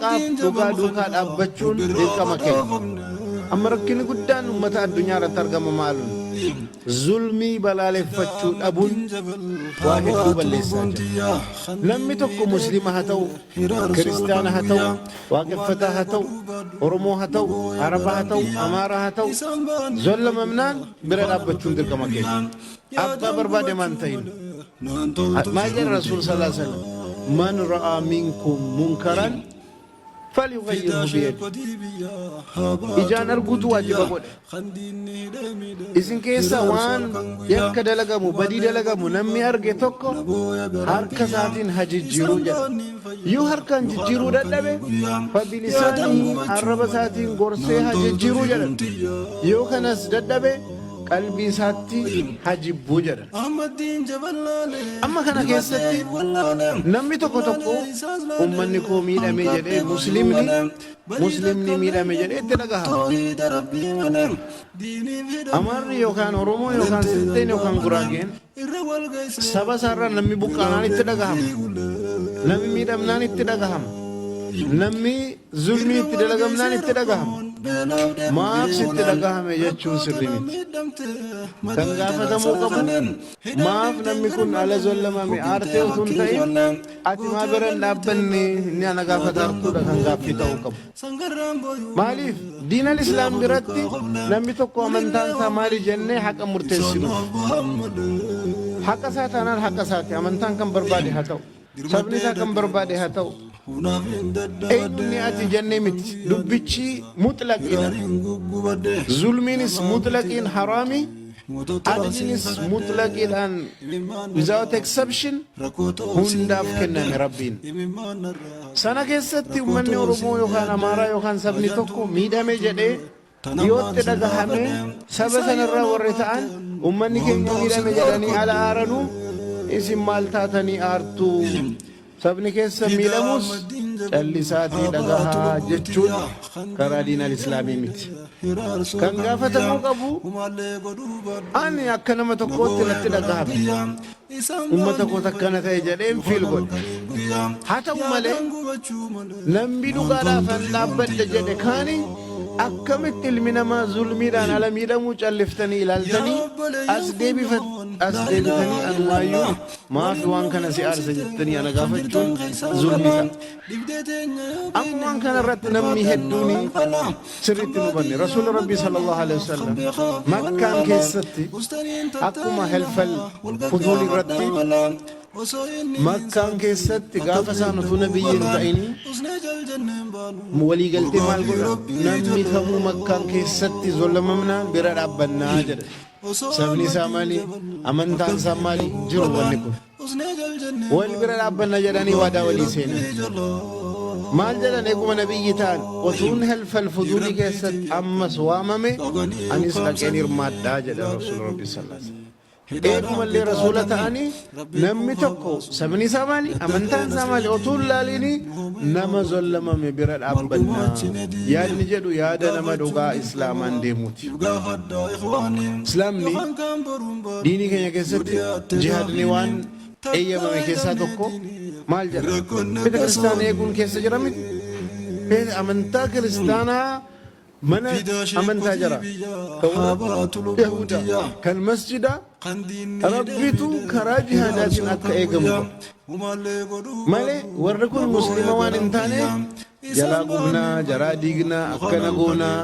haqaaf dhugaa duukaa dhaabbachuun dirqama keenya. Amma rakkinni guddaan uummata addunyaa irratti argamu maalun zulmii balaaleffachuu dhabuun waa hedduu balleessaa jira. Namni tokko muslima haa ta'u, kiristaana haa ta'u, waaqeffataa haa ta'u, oromoo haa ta'u, araba haa ta'u, amaaraa haa ta'u, zollamamnaan bira dhaabbachuun dirqama keenya. Abbaa barbaade maan ta'in. Maal jedha Rasuul sallallahu alaihi wasallam? Man ra'a minkum munkaran فليغيره بيده إجان أرجوت واجب أقول إذن كيسا وان يكاد لقمو بديد لقمو نمي أرجتوكو هركا ساتين هججيرو جد يو هركا ججيرو دادبه فبلسانه عرب ساتين قرسي هججيرو جد يو خنس دادبه قلبي ساتي حجبو جد أما كان كيستي نمي توكو توكو أمني كو ميدا ميجده مسلمني ميدا ميجده اتنقها أمر يوكان oromo يوكان سلطين يوكان قراغين سبا سارا نمي بقانان اتنقها نمي ميدا منان اتنقها نمي ظلمي اتنقها اتنقها maaf sitti dhagahame jechuun sirri miti. Kan gaafatamuu qabu maaf namni kun ala zollamame aartee utuu hin ta'in ati maa bira hin dhaabbanne inni ana gaafata hartuudha kan gaaffii ta'uu qabu. Maaliif diinal islaam biratti namni tokko amantaan isaa maali jennee haqa murteessinu. Haqa isaa taanaan haqa isaati amantaan kan barbaade haa ta'u sabni isaa kan barbaade haa ta'u. الدنيا تجنمت دبتشي مطلقين ظلمينس مطلقين حرامي عدلينس مطلقين أن without exception هنداف كنا ربين سنة كيستي ومن ورمو يوخان أمارا يوخان سبني توكو ميدا مجده يوت تدغهمه سبسن الرا ورثان ومن كي ميدا مجدني على آرنو اسم مالتاتني آرتو sabni keessa miidhamus callisaatii dhagahaa jechuun karaa diinal islaamii miti. Kan gaafatamuu qabu ani akka nama tokkootti natti dhagahame ummata koota akkana ta'e jedheen fiil godhe. Haa ta'u malee namni dhugaadhaaf an dhaabbadde jedhe kaani akkamitti ilmi namaa zulmiidhaan ala miidhamuu calliftanii ilaaltanii as deebitanii anumaayyuu maaf waan kana si aarsa jettanii ana gaafachuun zulmita. Amma waan kana irratti namni hedduun sirriitti nu banne Rasuula Rabbii sallallahu alaihi wasallam Makkaan keessatti akkuma helfal futuul irratti Makkaan keessatti gaafa isaan utuu nabiyyiin ta'anii walii galtee maal godha namni kamuu Makkaan keessatti zollamamnaan bira dhaabbannaa jedha. Sabni isaa maali amantaan isaa maali jiru wanni kun wal bira dhaabbannaa jedhanii waadaa walii seenan. maal jedhan eeguma nabiyyi ta'an otuun helfal fuduulii keessatti ammas waamame anis dhaqeen hirmaadhaa jedha rasuul rabbi sallallahu alaihi wasallam. Eegumallee rasuula ta'anii namni tokko sabni isaa maali amantaan isaa maali otuun laalini nama zollamame bira dhaabbannaa yaadni jedhu yaada nama dhugaa islaamaan deemuuti. Islaamni diinii keenya keessatti jihaadni waan eeyyamame keessaa tokko maal jedha bita kiristaanaa eeguun keessa jira miti amantaa kiristaanaa mana amantaa jira yahuda kan masjida rabbitu karaa jihaadaatiin akka eegamu malee warri kun muslima waan hin taane jalaa gubnaa jaraa diignaa akkana goonaa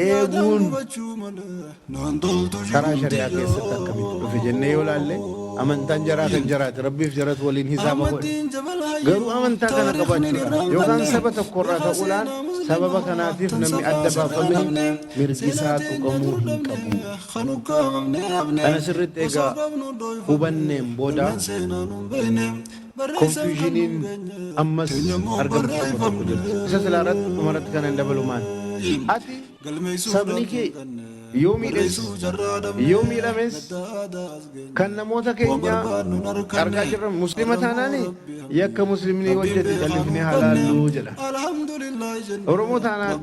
eeguun karaa shari'aa keessatti akkamitti dhufe jennee yoo laalle amantaan jaraa kan jaraate rabbiif jarat waliin hisaaba godhe garuu amantaa kana qabaachuudha yookaan saba tokkorraa ta'uudhaan sababa kanaatiif namni adda baafamee mirgi isaa tuqamuu hin qabu. Kana sirriitti egaa hubanneen booda konfiyuuziniin ammas argamtu tokko jirti. Isa silaaratti umarratti kanan dabalumaan ati sabni kee yoo miidhames kan namoota keenya argaa jirran muslima taanaani yakka muslimni hojjete jallisnee halaallu jedha. Oromoo taanaa